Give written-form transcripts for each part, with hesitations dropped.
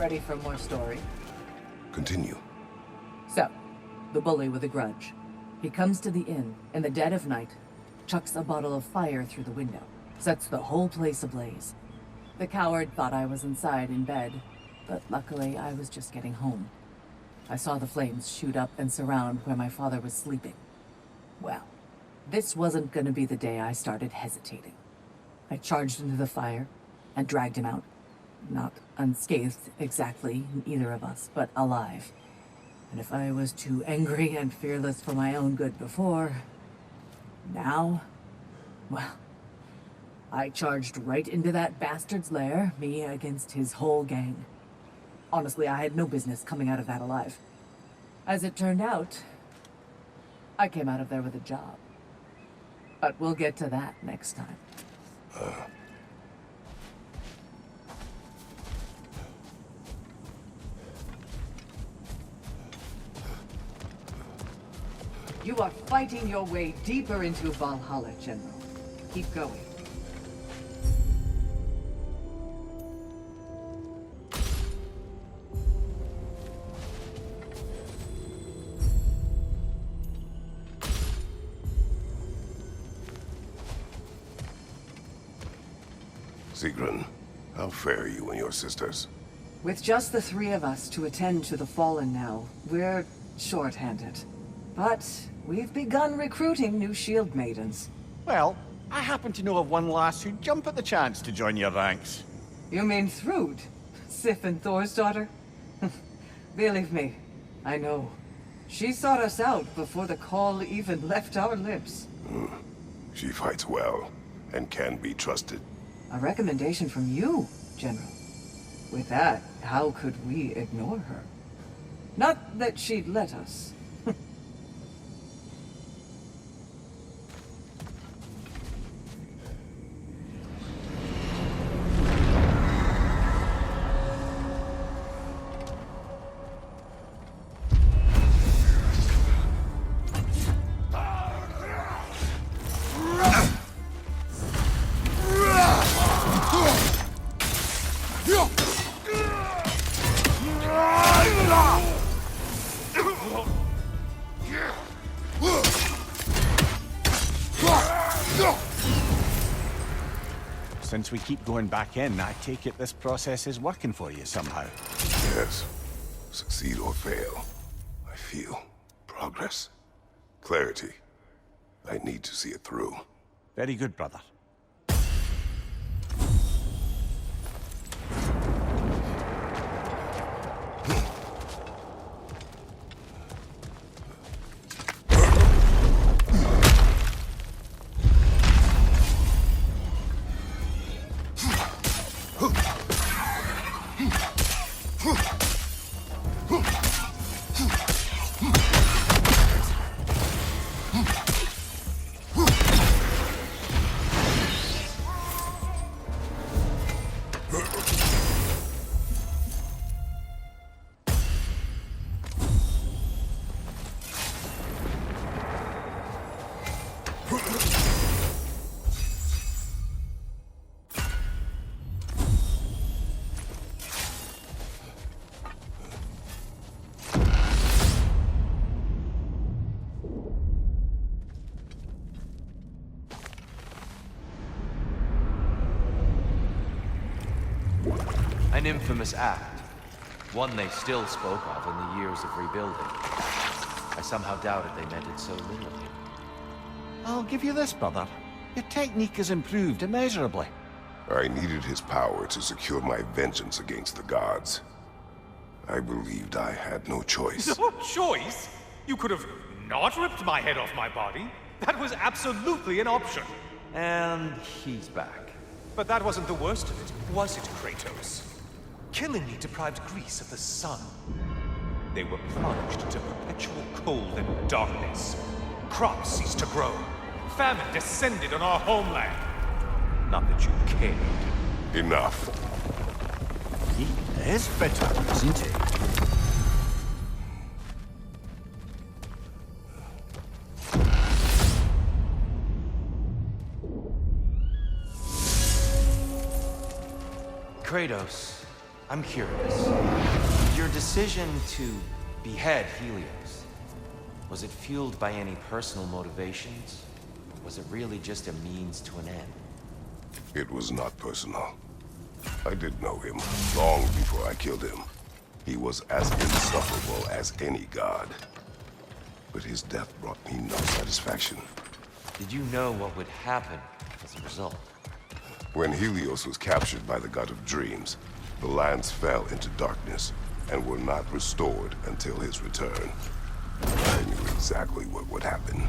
Ready for more story? Continue. So, the bully with a grudge. He comes to the inn in the dead of night, chucks a bottle of fire through the window, sets the whole place ablaze. The coward thought I was inside in bed, but luckily I was just getting home. I saw the flames shoot up and surround where my father was sleeping. Well, this wasn't gonna be the day I started hesitating. I charged into the fire and dragged him out. Not unscathed exactly, either of us, but alive. And if I was too angry and fearless for my own good before, now, well, I charged right into that bastard's lair, me against his whole gang. Honestly, I had no business coming out of that alive. As it turned out, I came out of there with a job. But we'll get to that next time. You are fighting your way deeper into Valhalla, General. Keep going. Sigrun, how fare you and your sisters? With just the three of us to attend to the fallen now, we're short-handed. But we've begun recruiting new shield maidens. Well, I happen to know of one lass who'd jump at the chance to join your ranks. You mean Thrud? Sif and Thor's daughter? Believe me, I know. She sought us out before the call even left our lips. She fights well and can be trusted. A recommendation from you, General. With that, how could we ignore her? Not that she'd let us. Since we keep going back in, I take it this process is working for you somehow. Yes. Succeed or fail, I feel progress. Clarity. I need to see it through. Very good, brother. An infamous act. One they still spoke of in the years of rebuilding. I somehow doubted they meant it so literally. I'll give you this, brother. Your technique has improved immeasurably. I needed his power to secure my vengeance against the gods. I believed I had no choice. No choice? You could have not ripped my head off my body. That was absolutely an option. And he's back. But that wasn't the worst of it, was it, Kratos? Killing me deprived Greece of the sun. They were plunged into perpetual cold and darkness. Crops ceased to grow. Famine descended on our homeland. Not that you cared. Enough. He is bitter, isn't he? Kratos, I'm curious. Your decision to behead Helios, was it fueled by any personal motivations? Or was it really just a means to an end? It was not personal. I did know him long before I killed him. He was as insufferable as any god. But his death brought me no satisfaction. Did you know what would happen as a result? When Helios was captured by the god of dreams, the lands fell into darkness and were not restored until his return. I knew exactly what would happen.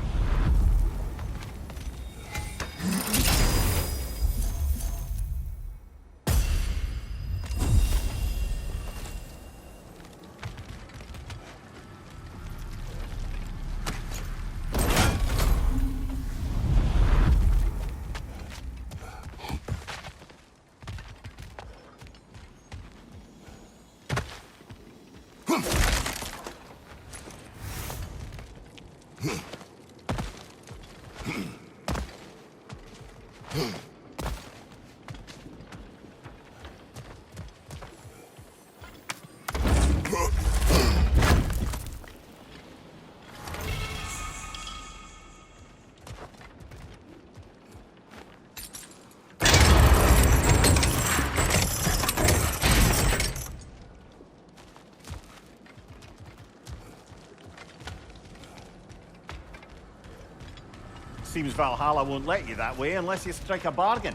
Seems Valhalla won't let you that way unless you strike a bargain.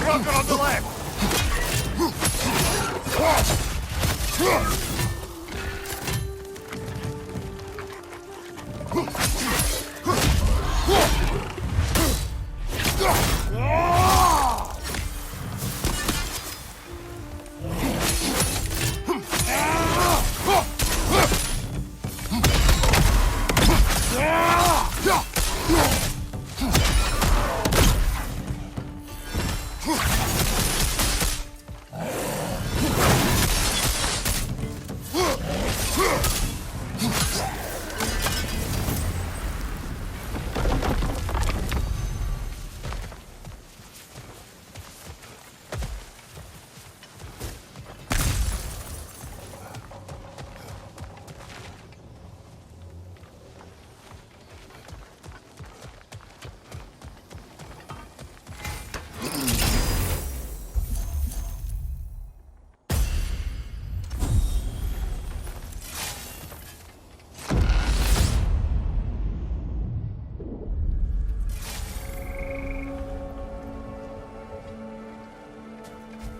Rocket on the left!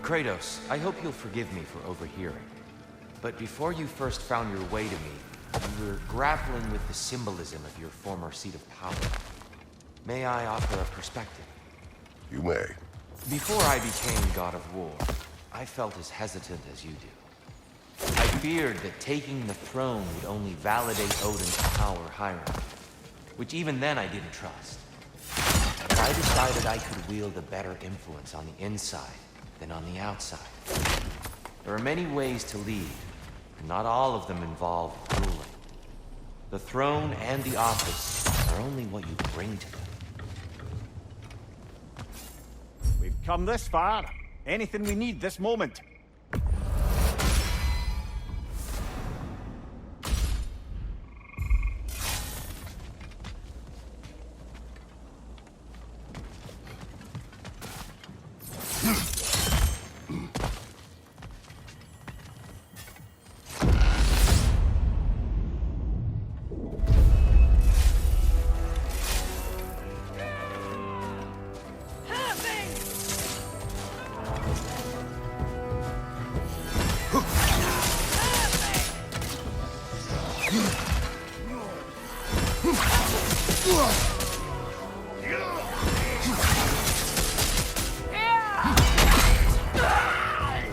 Kratos, I hope you'll forgive me for overhearing. But before you first found your way to me, you were grappling with the symbolism of your former seat of power. May I offer a perspective? You may. Before I became God of War, I felt as hesitant as you do. I feared that taking the throne would only validate Odin's power hierarchy, which even then I didn't trust. But I decided I could wield a better influence on the inside than on the outside. There are many ways to lead, and not all of them involve ruling. The throne and the office are only what you bring to them. We've come this far. Anything we need this moment.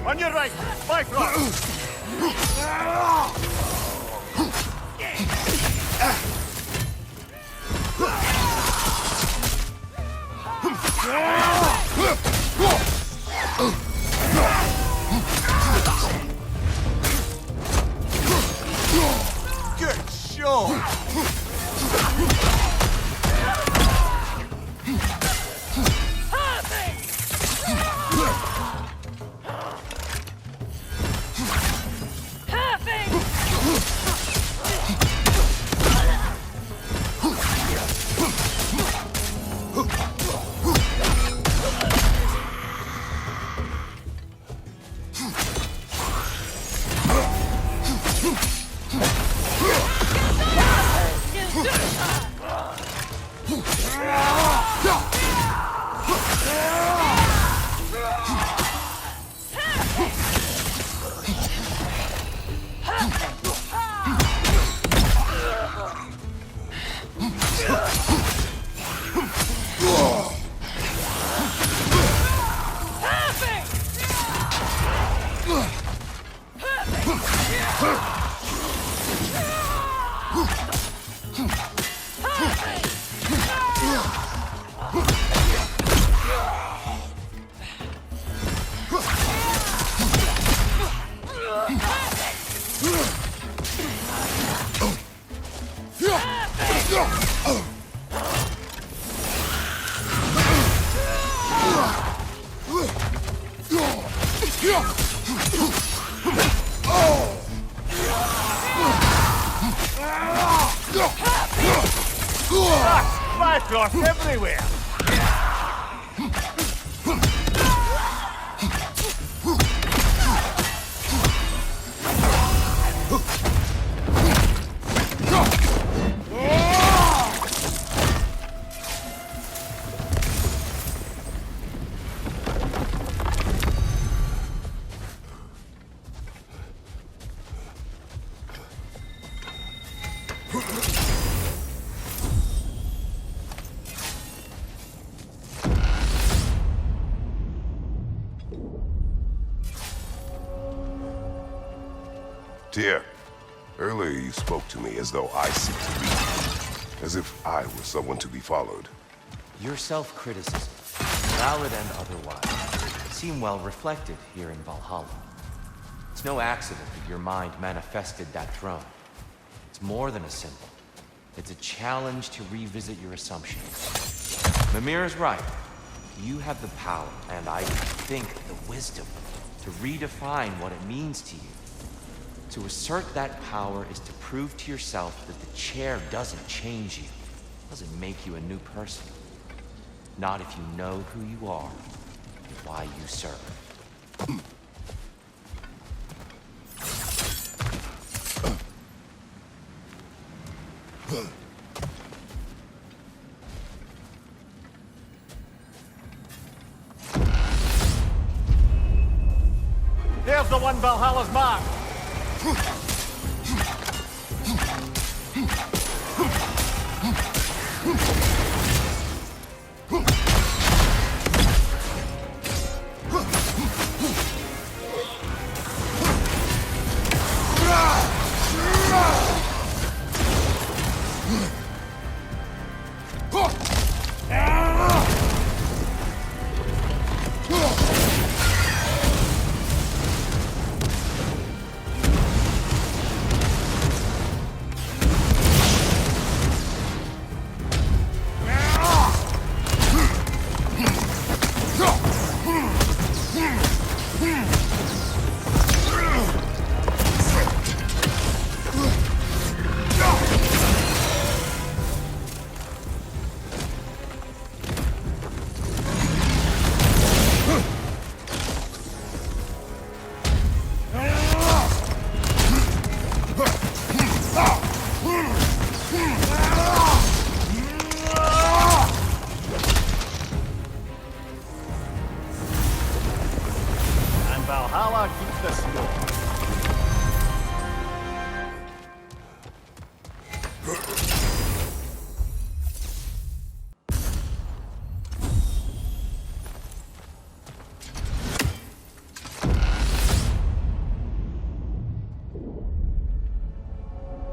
On your right, Bifrost! Good shot! Bifrost everywhere! Tyr, earlier you spoke to me as though I seek to lead you, as if I were someone to be followed. Your self-criticism, valid and otherwise, seem well reflected here in Valhalla. It's no accident that your mind manifested that throne. It's more than a symbol. It's a challenge to revisit your assumptions. Mimir is right. You have the power, and I think the wisdom, to redefine what it means to you. To assert that power is to prove to yourself that the chair doesn't change you, doesn't make you a new person. Not if you know who you are and why you serve. There's the one Valhalla's marked! Valhalla keeps the score.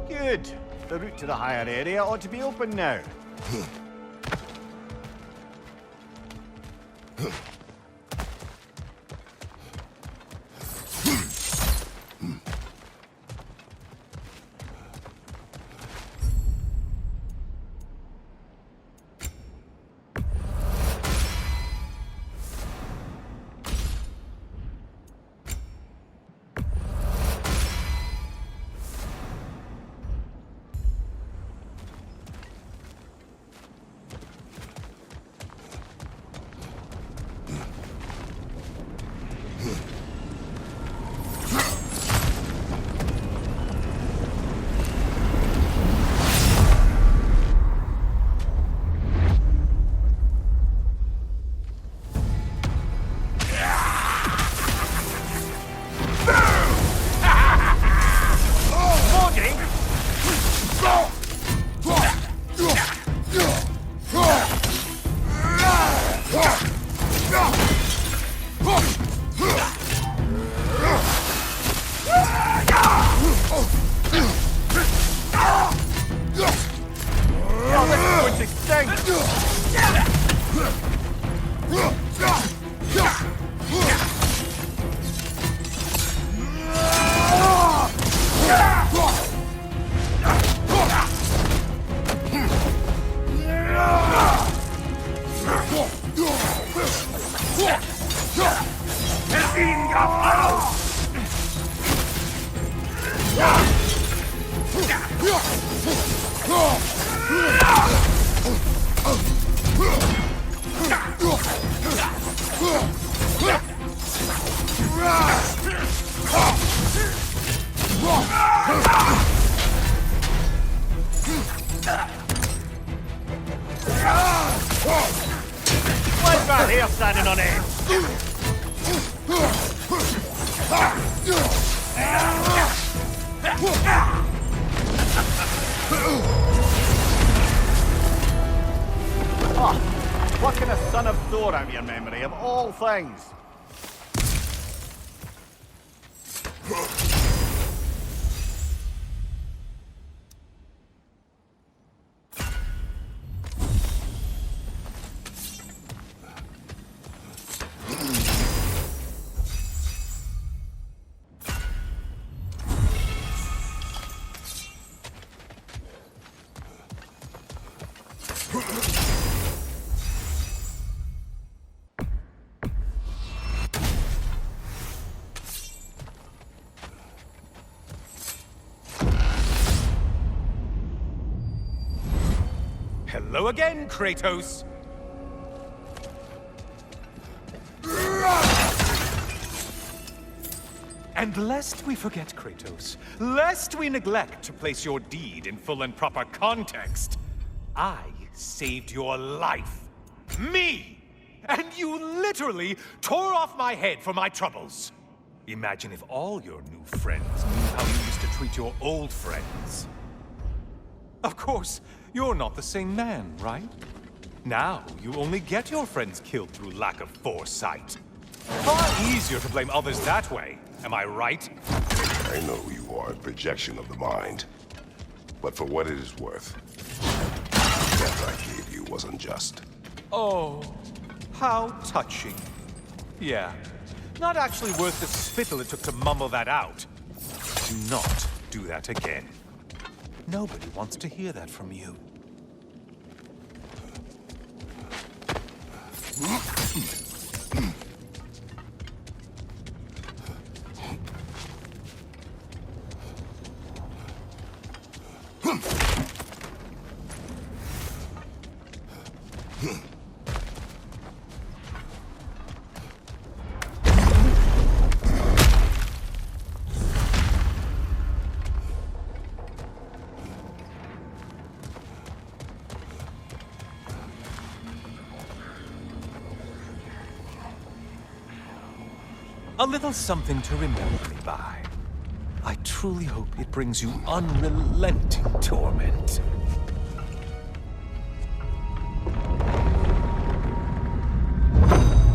Good. The route to the higher area ought to be open now. Here standing on edge. Oh, plucking a son of Thor out of your memory, of all things. Hello again, Kratos! And lest we forget, Kratos, lest we neglect to place your deed in full and proper context, I saved your life. Me! And you literally tore off my head for my troubles. Imagine if all your new friends knew how you used to treat your old friends. Of course, you're not the same man, right? Now, you only get your friends killed through lack of foresight. Far easier to blame others that way, am I right? I know you are a projection of the mind, but for what it is worth, the death I gave you was unjust. Oh, how touching. Yeah, not actually worth the spittle it took to mumble that out. Do not do that again. Nobody wants to hear that from you. little something to remember me by. I truly hope it brings you unrelenting torment.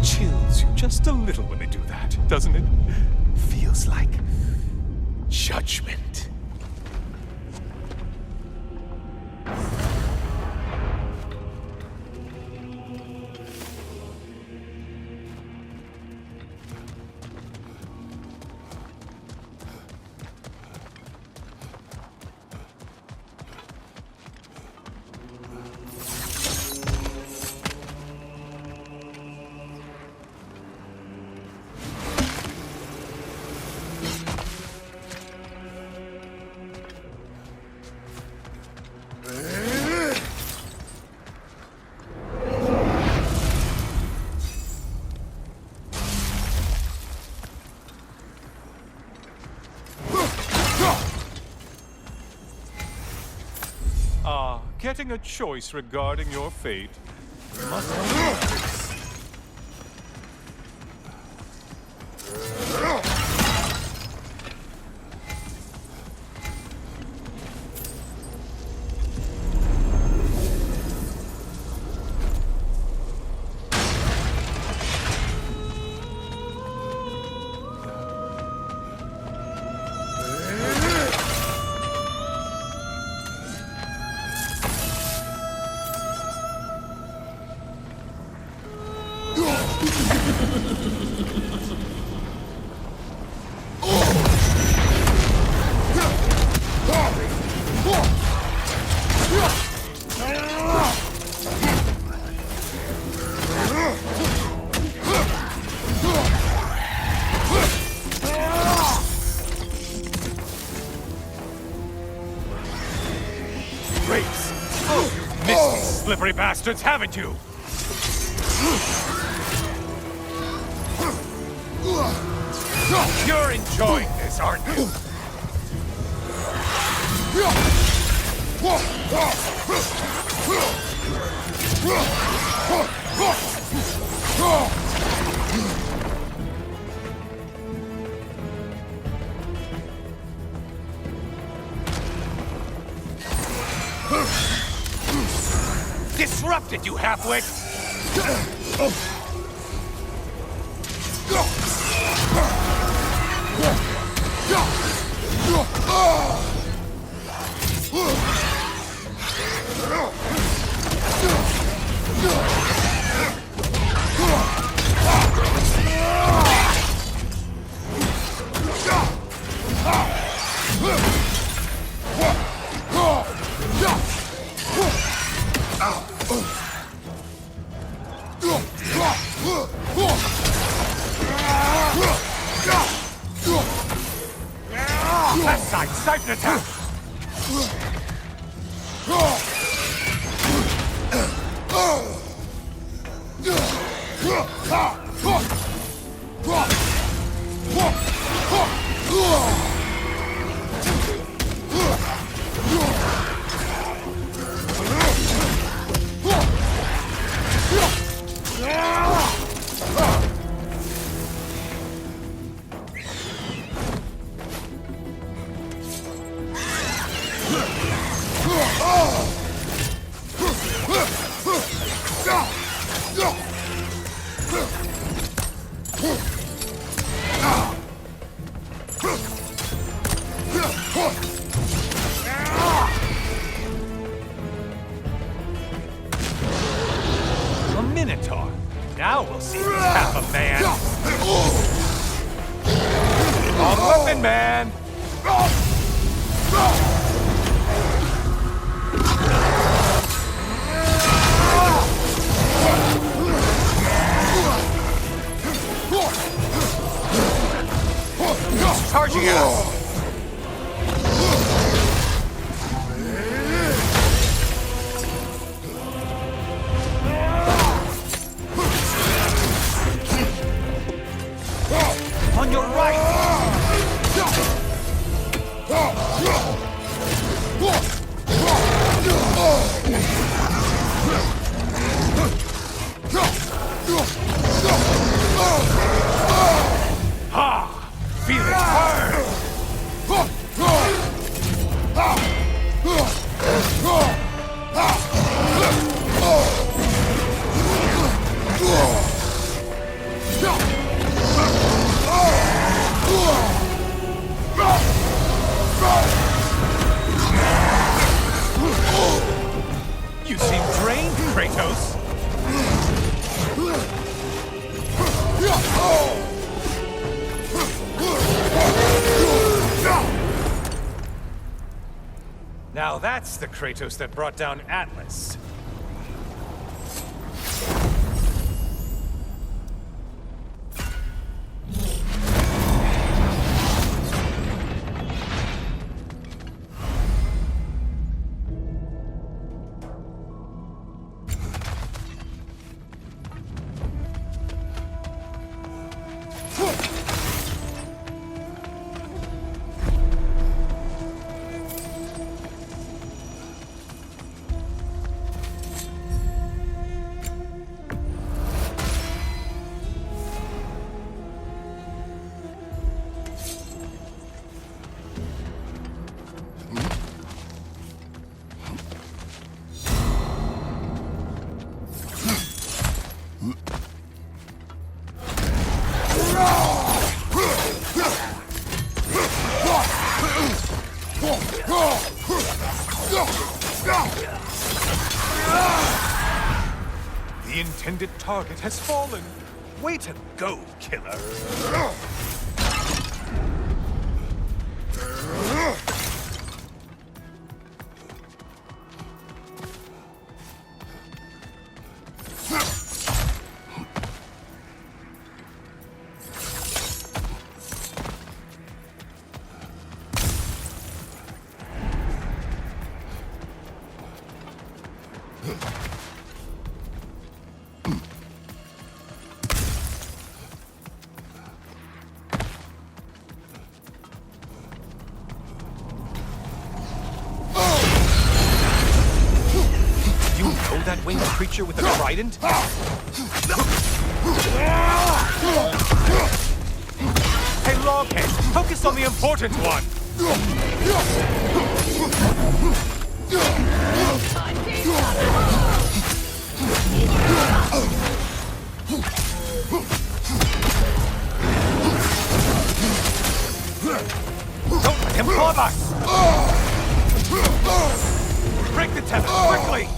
Chills you just a little when they do that, doesn't it? Feels like judgment. Getting a choice regarding your fate must be nice. Slippery bastards, haven't you? You're enjoying this, aren't you? Disrupted, you halfwit! Left side, sniper attack! A Minotaur. Now we'll see who's half a man. On weapon, man! He's charging at us! On your right! Ha! Now that's the Kratos that brought down Atlas. The intended target has fallen. Way to go, killer. That winged creature with a trident? Hey, Loghead, focus on the important one! Don't let him club us! Break the tether, quickly!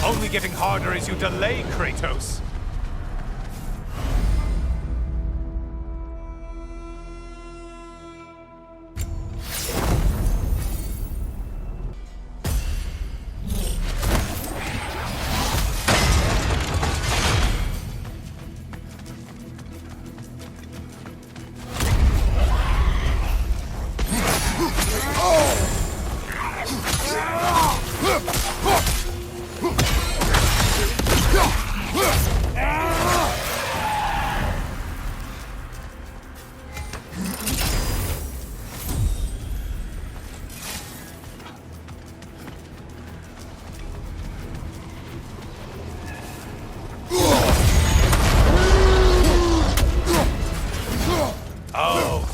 Only getting harder as you delay, Kratos.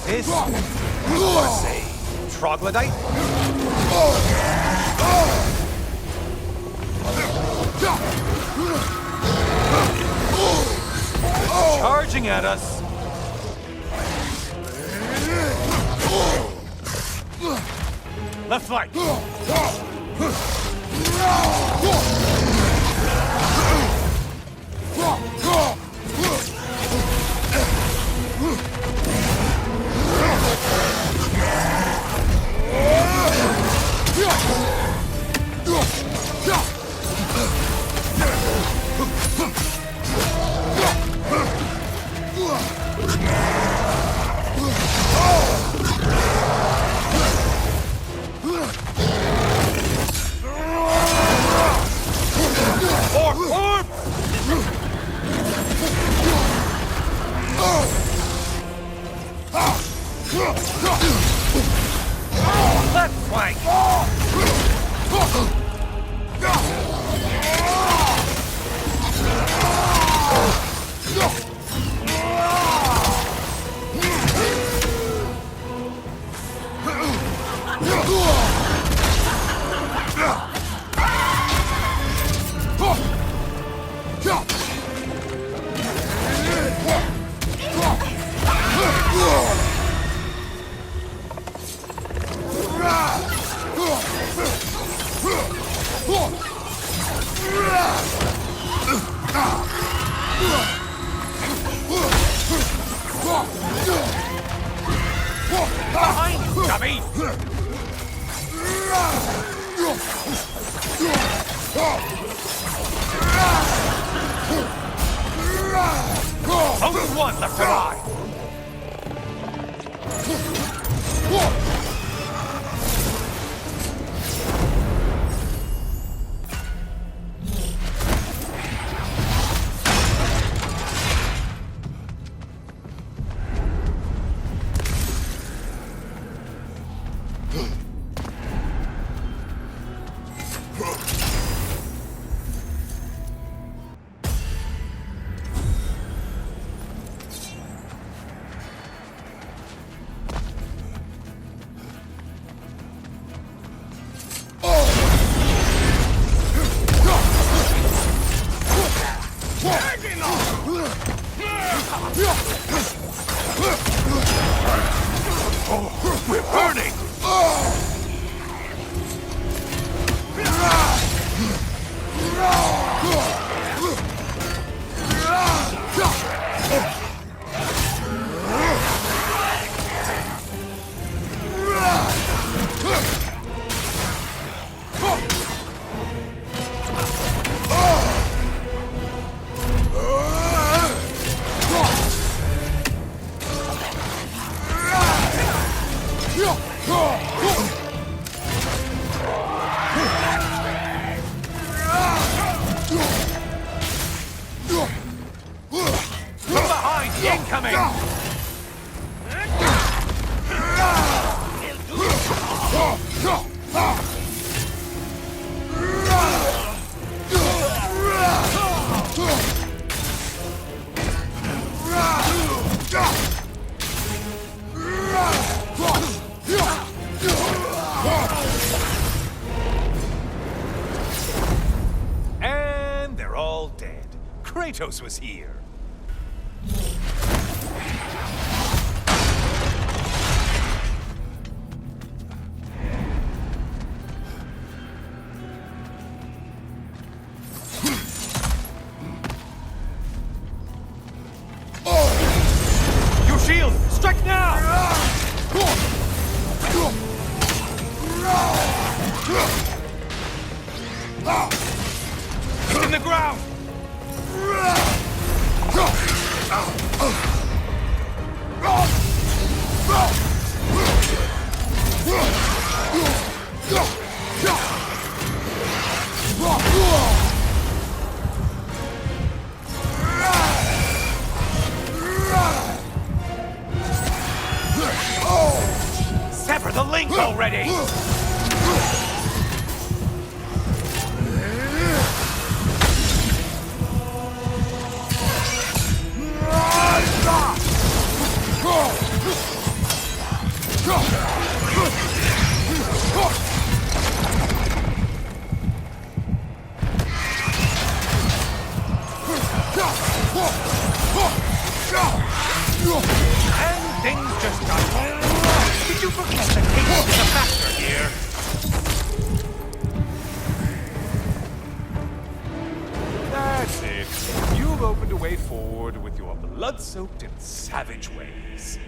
This was a troglodyte? Charging at us. Left flank. Only one left alive! We're burning! From behind! Incoming! And they're all dead. Kratos was here. Your shield! Strike now! It's in the ground! Sever the link already! And things just got... Did you forget that Kratos is a factor here? That's it. You've opened a way forward with your blood-soaked and savage ways.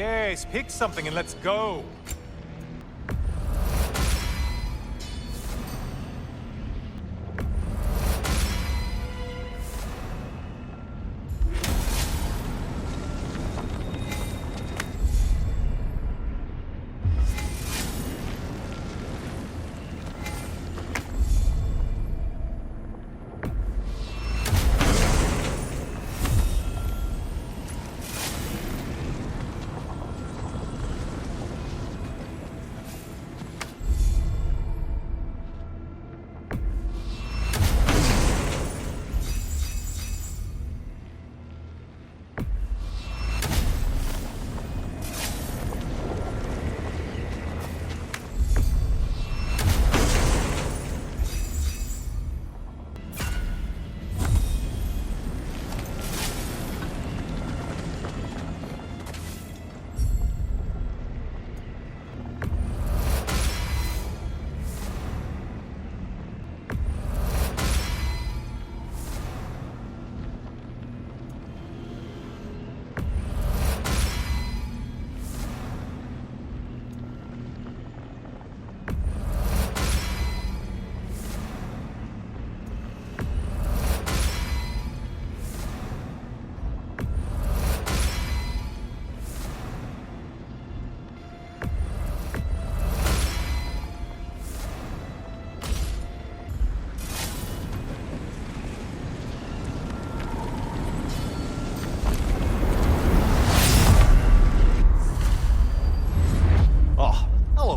Yes, pick something and let's go.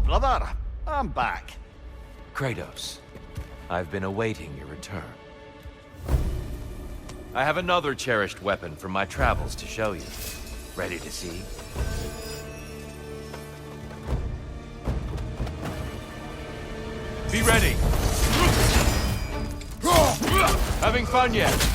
Brother, I'm back. Kratos, I've been awaiting your return. I have another cherished weapon from my travels to show you. Ready to see? Be ready! Having fun yet?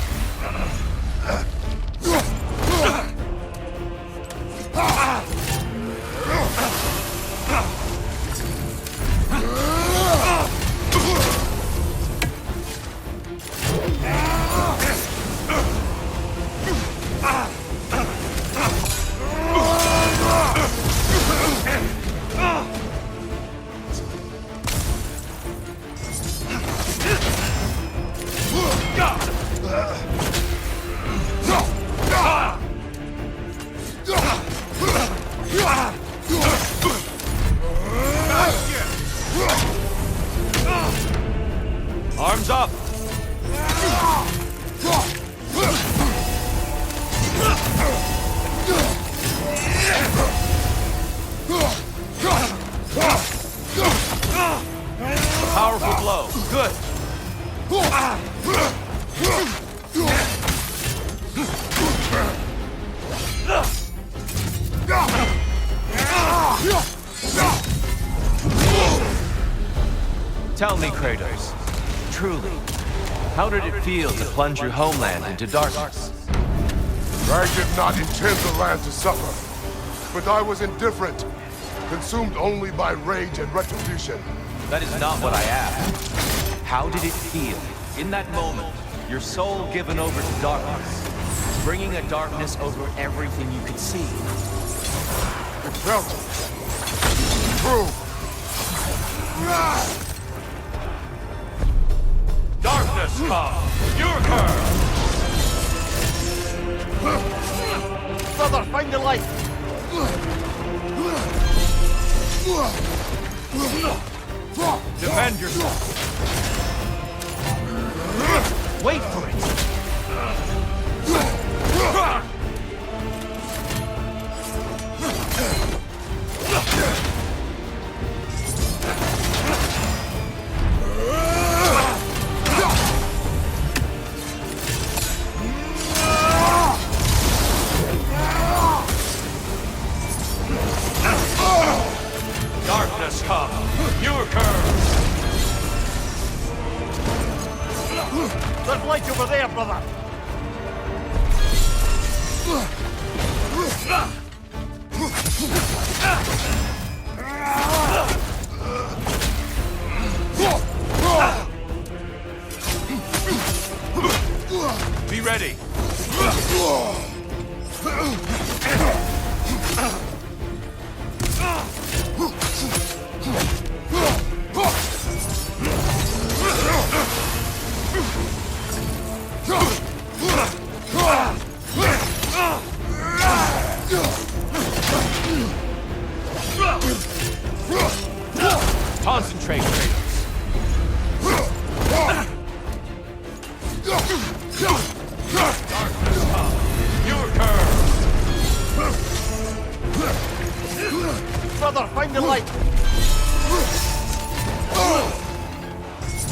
Arms up! A powerful blow. Good. Tell me, Kratos, truly, how did it feel to plunge your homeland into darkness? I did not intend the land to suffer, but I was indifferent, consumed only by rage and retribution. That is not what I asked. How did it feel, in that moment, your soul given over to darkness, bringing a darkness over everything you could see? It felt true. Darkness come! Your curse! Brother, find the light! Defend yourself! Wait for it! Darkness come! Your curse! There's light over there, brother! Be ready!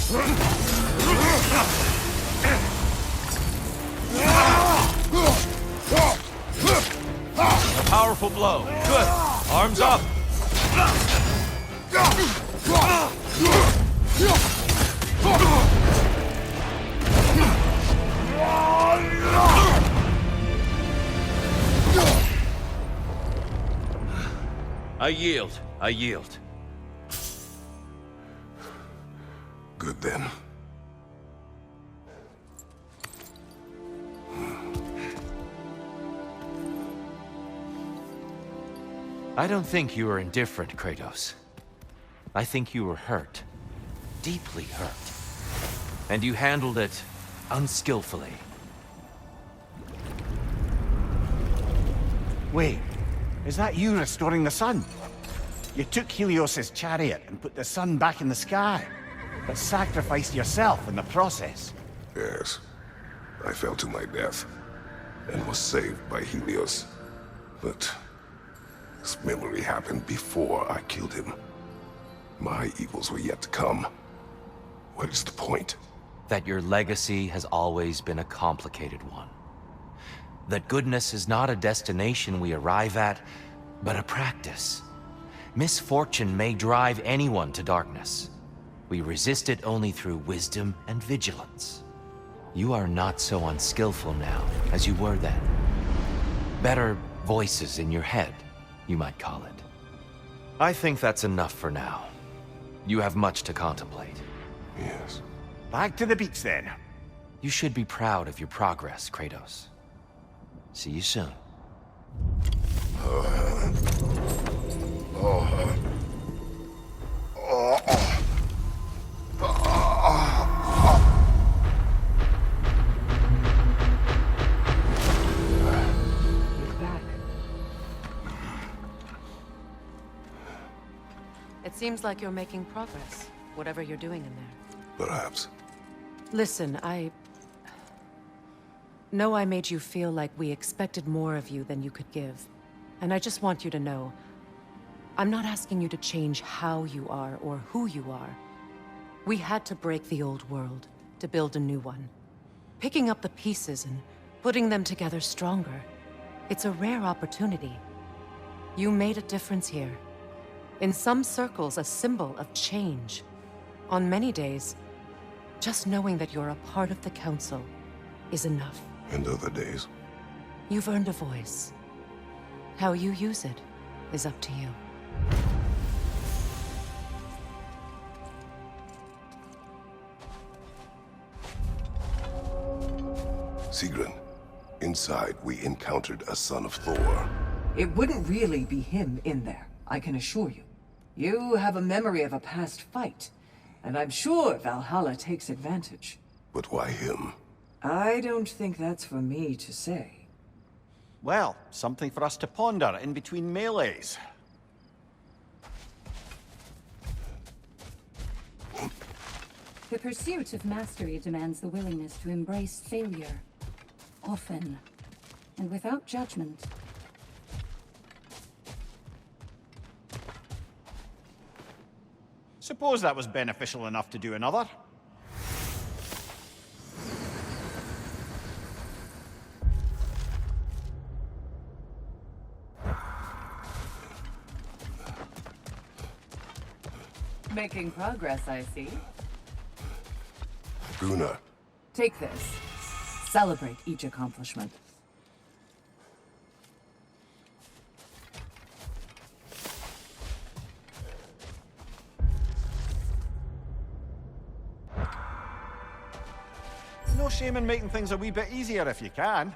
A powerful blow. Good. Arms up. I yield. I yield. Good then. I don't think you were indifferent, Kratos. I think you were hurt. Deeply hurt. And you handled it unskillfully. Wait, is that you restoring the sun? You took Helios's chariot and put the sun back in the sky, but sacrificed yourself in the process. Yes. I fell to my death and was saved by Helios. But this memory happened before I killed him. My evils were yet to come. What is the point? That your legacy has always been a complicated one. That goodness is not a destination we arrive at, but a practice. Misfortune may drive anyone to darkness. We resist it only through wisdom and vigilance. You are not so unskillful now as you were then. Better voices in your head, you might call it. I think that's enough for now. You have much to contemplate. Yes. Back to the beach then. You should be proud of your progress, Kratos. See you soon. It seems like you're making progress, whatever you're doing in there. Perhaps. Listen, I know I made you feel like we expected more of you than you could give. And I just want you to know, I'm not asking you to change how you are or who you are. We had to break the old world to build a new one. Picking up the pieces and putting them together stronger. It's a rare opportunity. You made a difference here. In some circles, a symbol of change. On many days, just knowing that you're a part of the Council is enough. And other days? You've earned a voice. How you use it is up to you. Sigrun, inside we encountered a son of Thor. It wouldn't really be him in there, I can assure you. You have a memory of a past fight, and I'm sure Valhalla takes advantage. But why him? I don't think that's for me to say. Well, something for us to ponder in between melees. The pursuit of mastery demands the willingness to embrace failure. Often. And without judgment. Suppose that was beneficial enough to do another. Making progress, I see. Rune. Take this. Celebrate each accomplishment. No shame in making things a wee bit easier if you can.